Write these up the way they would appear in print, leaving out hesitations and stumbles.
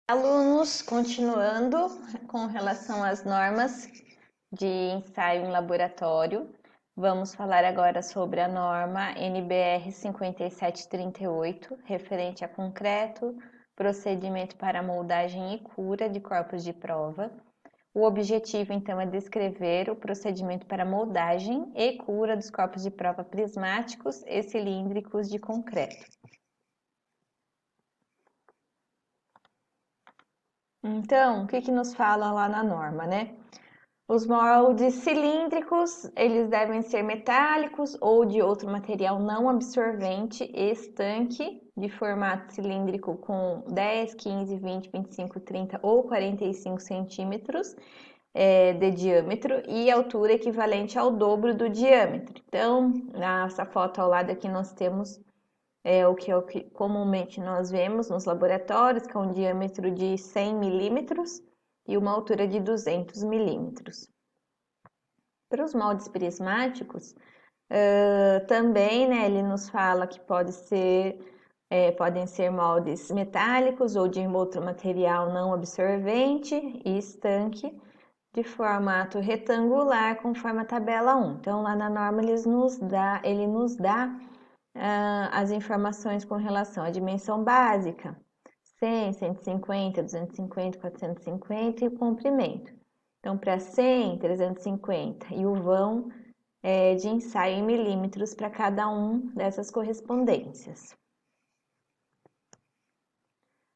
Alunos, continuando com relação às normas de ensaio em laboratório, vamos falar agora sobre a norma NBR 5738, referente a concreto, procedimento para moldagem e cura de corpos de prova. O objetivo, então, é descrever o procedimento para moldagem e cura dos corpos de prova prismáticos e cilíndricos de concreto. Então, o que nos fala lá na norma, né? Os moldes cilíndricos, eles devem ser metálicos ou de outro material não absorvente e estanque, de formato cilíndrico com 10, 15, 20, 25, 30 ou 45 centímetros de diâmetro e altura equivalente ao dobro do diâmetro. Então, nessa foto ao lado aqui nós temos o que comumente nós vemos nos laboratórios, que é um diâmetro de 100 milímetros e uma altura de 200 milímetros. Para os moldes prismáticos, também, né, ele nos fala que podem ser moldes metálicos ou de outro material não absorvente e estanque, de formato retangular, conforme a tabela 1. Então, lá na norma ele nos dá as informações com relação à dimensão básica, 100, 150, 250, 450 e o comprimento. Então, para 100, 350 e o vão de ensaio em milímetros para cada um dessas correspondências.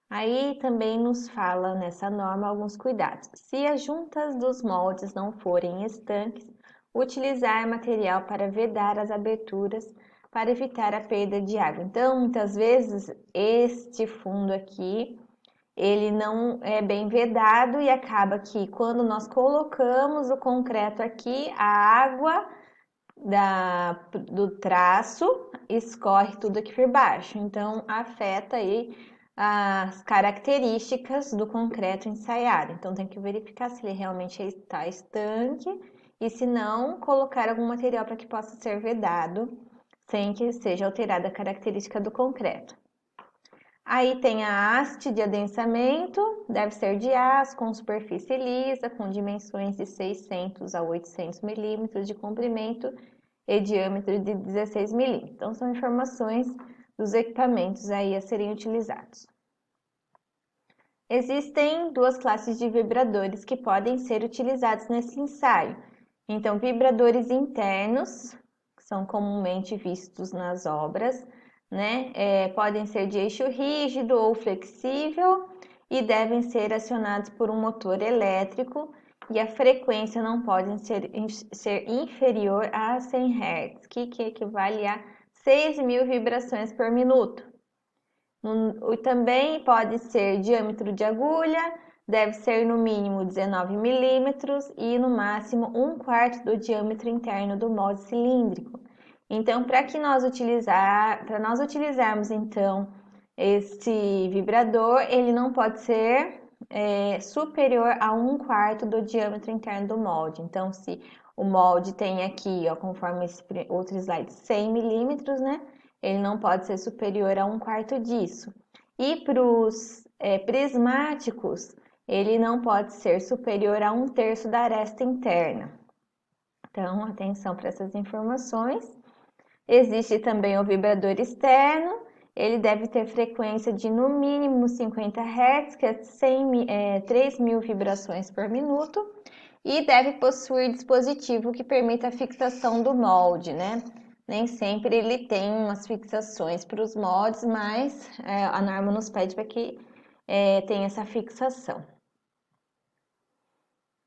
Aí também nos fala nessa norma alguns cuidados. Se as juntas dos moldes não forem estanques, utilizar material para vedar as aberturas para evitar a perda de água. Então, muitas vezes, este fundo aqui, ele não é bem vedado e acaba que quando nós colocamos o concreto aqui, a água do traço escorre tudo aqui por baixo. Então, afeta aí as características do concreto ensaiado. Então, tem que verificar se ele realmente está estanque e se não, colocar algum material para que possa ser vedado sem que seja alterada a característica do concreto. Aí tem a haste de adensamento, deve ser de aço com superfície lisa, com dimensões de 600 a 800 milímetros de comprimento e diâmetro de 16 milímetros. Então, são informações dos equipamentos aí a serem utilizados. Existem duas classes de vibradores que podem ser utilizados nesse ensaio. Então, vibradores internos, que são comumente vistos nas obras, né? Podem ser de eixo rígido ou flexível e devem ser acionados por um motor elétrico e a frequência não pode ser inferior a 100 Hz, que equivale a 6.000 vibrações por minuto. Também pode ser diâmetro de agulha, deve ser no mínimo 19 milímetros e no máximo 1/4 do diâmetro interno do molde cilíndrico. Então, para nós utilizarmos então este vibrador, ele não pode ser superior a 1/4 do diâmetro interno do molde. Então, se o molde tem aqui, ó, conforme esse outro slide, 100 milímetros, né? Ele não pode ser superior a 1/4 disso. E para os prismáticos, ele não pode ser superior a 1/3 da aresta interna. Então, atenção para essas informações. Existe também o vibrador externo, ele deve ter frequência de no mínimo 50 Hz, que é 3.000 vibrações por minuto, e deve possuir dispositivo que permita a fixação do molde, né? Nem sempre ele tem umas fixações para os moldes, mas a norma nos pede para que tenha essa fixação.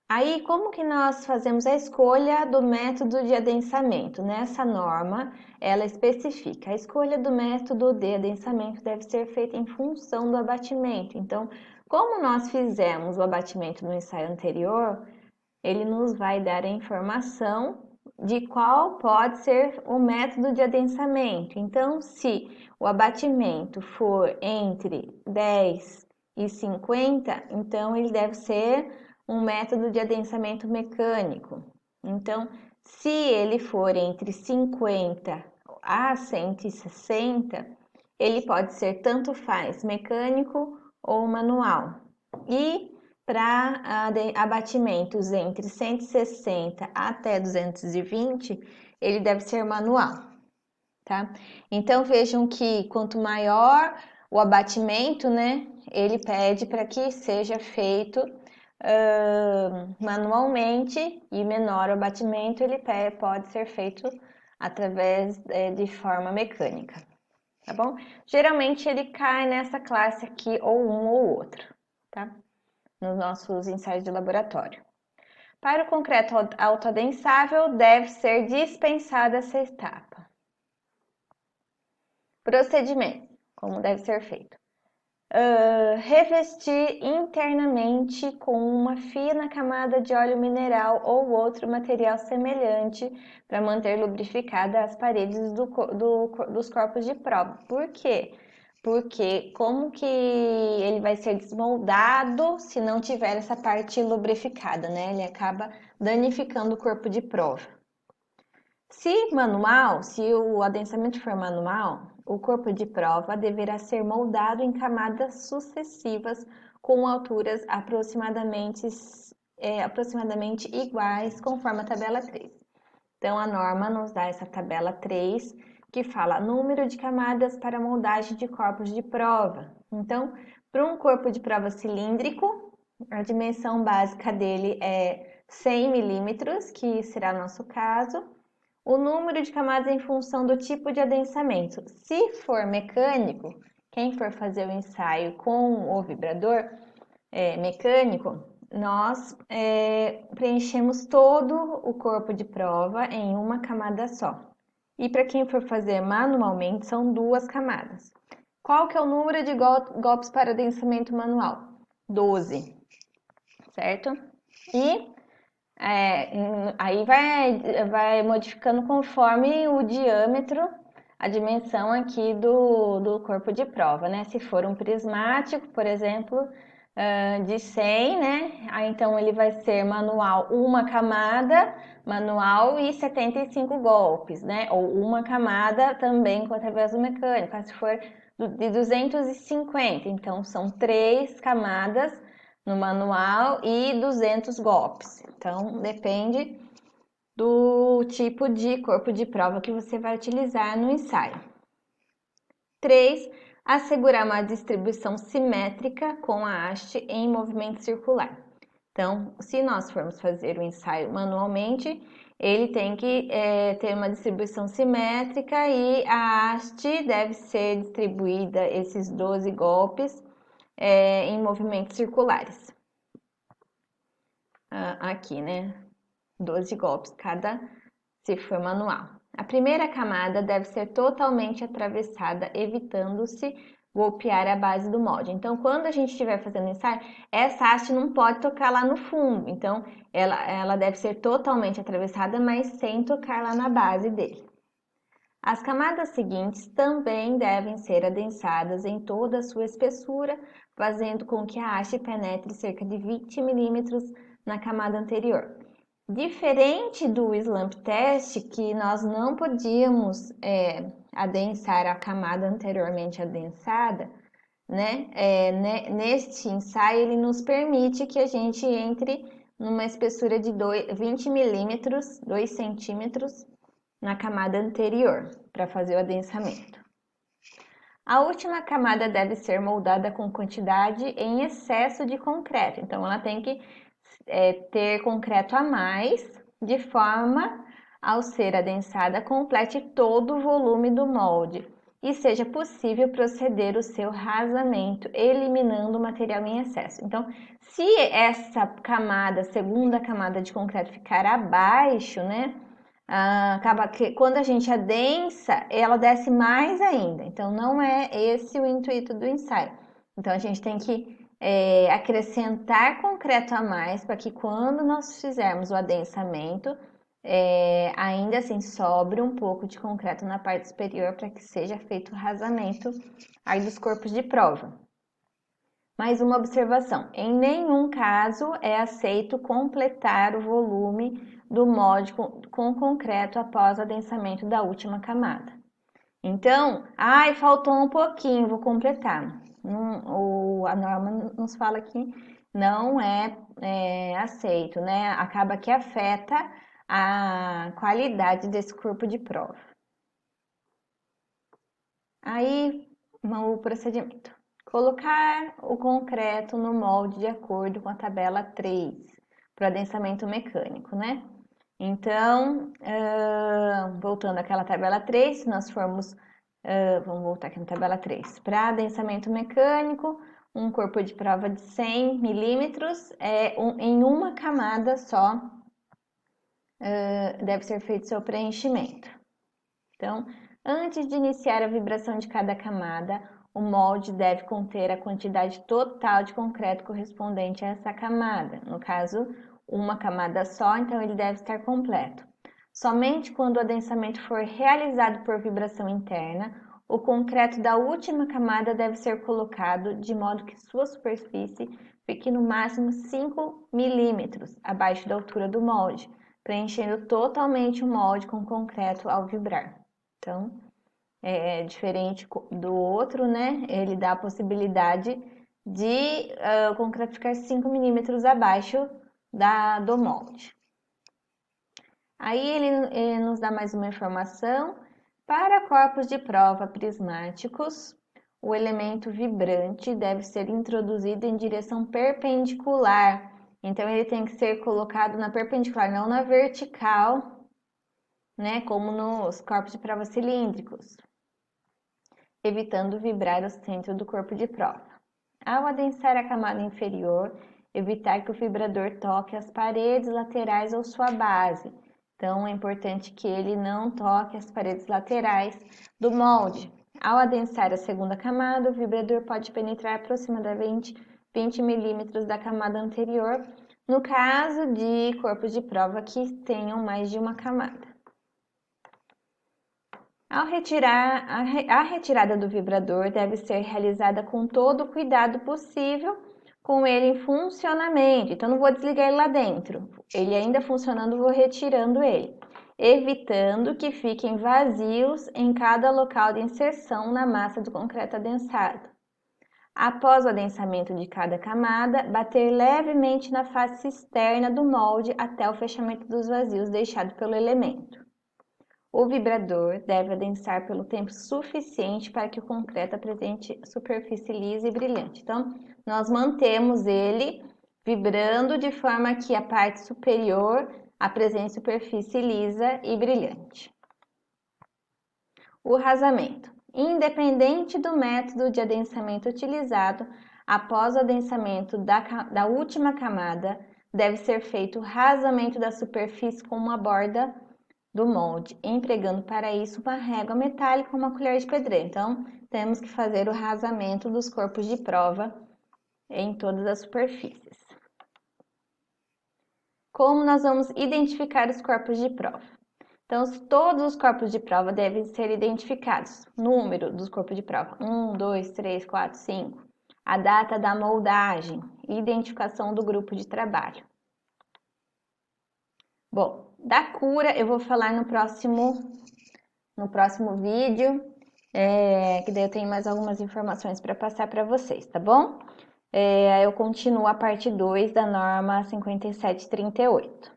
Aí, como que nós fazemos a escolha do método de adensamento? Nessa norma, ela especifica: a escolha do método de adensamento deve ser feita em função do abatimento. Então, como nós fizemos o abatimento no ensaio anterior, ele nos vai dar a informação de qual pode ser o método de adensamento. Então, se o abatimento for entre 10 e 50, então ele deve ser um método de adensamento mecânico. Então, se ele for entre 50 a 160, ele pode ser tanto faz mecânico ou manual. E para abatimentos entre 160 até 220, ele deve ser manual, tá? Então vejam que quanto maior o abatimento, né, ele pede para que seja feito manualmente, e menor o abatimento ele pode ser feito através de forma mecânica, tá bom? Geralmente ele cai nessa classe aqui, ou um ou outro, tá? Nos nossos ensaios de laboratório. Para o concreto autoadensável, deve ser dispensada essa etapa. Procedimento, como deve ser feito. Revestir internamente com uma fina camada de óleo mineral ou outro material semelhante para manter lubrificada as paredes dos corpos de prova. Por quê? Porque como que ele vai ser desmoldado se não tiver essa parte lubrificada, né? Ele acaba danificando o corpo de prova. Se o adensamento for manual, o corpo de prova deverá ser moldado em camadas sucessivas com alturas aproximadamente iguais, conforme a tabela 3. Então, a norma nos dá essa tabela 3, que fala número de camadas para moldagem de corpos de prova. Então, para um corpo de prova cilíndrico, a dimensão básica dele é 100 milímetros, que será nosso caso. O número de camadas em função do tipo de adensamento. Se for mecânico, quem for fazer o ensaio com o vibrador mecânico, nós preenchemos todo o corpo de prova em uma camada só. E para quem for fazer manualmente, são 2 camadas. Qual que é o número de golpes para adensamento manual? 12, certo? E aí vai modificando conforme o diâmetro, a dimensão aqui do corpo de prova, né? Se for um prismático, por exemplo, de 100, né? Aí então ele vai ser manual uma camada, manual e 75 golpes, né? Ou uma camada também através do mecânico. Se for de 250, então são 3 camadas no manual e 200 golpes. Então, depende do tipo de corpo de prova que você vai utilizar no ensaio. 3. Assegurar uma distribuição simétrica com a haste em movimento circular. Então, se nós formos fazer o ensaio manualmente, ele tem que ter uma distribuição simétrica e a haste deve ser distribuída, esses 12 golpes, em movimentos circulares. Aqui, né? 12 golpes cada, se for manual. A primeira camada deve ser totalmente atravessada, evitando-se golpear a base do molde. Então, quando a gente estiver fazendo ensaio, essa haste não pode tocar lá no fundo. Então, ela deve ser totalmente atravessada, mas sem tocar lá na base dele. As camadas seguintes também devem ser adensadas em toda a sua espessura, fazendo com que a haste penetre cerca de 20 milímetros na camada anterior. Diferente do slump test, que nós não podíamos adensar a camada anteriormente adensada, né? Neste ensaio, ele nos permite que a gente entre numa espessura de 20 milímetros, 2 centímetros, na camada anterior, para fazer o adensamento. A última camada deve ser moldada com quantidade em excesso de concreto, então ela tem que ter concreto a mais, de forma, ao ser adensada, complete todo o volume do molde e seja possível proceder o seu rasamento, eliminando o material em excesso. Então, se essa camada, segunda camada de concreto ficar abaixo, né, acaba que quando a gente adensa, ela desce mais ainda. Então, não é esse o intuito do ensaio. Então, a gente tem que acrescentar concreto a mais para que quando nós fizermos o adensamento, ainda assim sobre um pouco de concreto na parte superior para que seja feito o rasamento aí dos corpos de prova. Mais uma observação: em nenhum caso é aceito completar o volume do molde com concreto após o adensamento da última camada. Então, faltou um pouquinho, vou completar. a norma nos fala que não é aceito, né? Acaba que afeta a qualidade desse corpo de prova. Aí, o procedimento. Colocar o concreto no molde de acordo com a tabela 3, para o adensamento mecânico, né? Então, voltando àquela tabela 3, se nós formos, vamos voltar aqui na tabela 3, para adensamento mecânico, um corpo de prova de 100 milímetros, em uma camada só, deve ser feito seu preenchimento. Então, antes de iniciar a vibração de cada camada, o molde deve conter a quantidade total de concreto correspondente a essa camada. No caso, uma camada só, então ele deve estar completo. Somente quando o adensamento for realizado por vibração interna, o concreto da última camada deve ser colocado de modo que sua superfície fique no máximo 5 milímetros abaixo da altura do molde, preenchendo totalmente o molde com concreto ao vibrar. Então, é diferente do outro, né? Ele dá a possibilidade de o concreto ficar 5 milímetros abaixo do molde. Aí ele nos dá mais uma informação. Para corpos de prova prismáticos, o elemento vibrante deve ser introduzido em direção perpendicular. Então, ele tem que ser colocado na perpendicular, não na vertical, né? Como nos corpos de prova cilíndricos, evitando vibrar o centro do corpo de prova. Ao adensar a camada inferior, evitar que o vibrador toque as paredes laterais ou sua base. Então, é importante que ele não toque as paredes laterais do molde. Ao adensar a segunda camada, o vibrador pode penetrar aproximadamente 20 milímetros da camada anterior, no caso de corpos de prova que tenham mais de uma camada. A retirada do vibrador deve ser realizada com todo o cuidado possível, com ele em funcionamento. Então, não vou desligar ele lá dentro. Ele ainda funcionando, vou retirando ele, evitando que fiquem vazios em cada local de inserção na massa do concreto adensado. Após o adensamento de cada camada, bater levemente na face externa do molde até o fechamento dos vazios deixado pelo elemento. O vibrador deve adensar pelo tempo suficiente para que o concreto apresente superfície lisa e brilhante. Então, nós mantemos ele vibrando de forma que a parte superior apresente superfície lisa e brilhante. O rasamento. Independente do método de adensamento utilizado, após o adensamento da última camada, deve ser feito o rasamento da superfície com uma borda do molde, empregando para isso uma régua metálica ou uma colher de pedreiro. Então, temos que fazer o rasamento dos corpos de prova em todas as superfícies. Como nós vamos identificar os corpos de prova? Então, todos os corpos de prova devem ser identificados. Número dos corpos de prova: 1, 2, 3, 4, 5. A data da moldagem, identificação do grupo de trabalho. Bom, da cura eu vou falar no próximo vídeo, que daí eu tenho mais algumas informações para passar para vocês, tá bom? Eu continuo a parte 2 da norma 5738.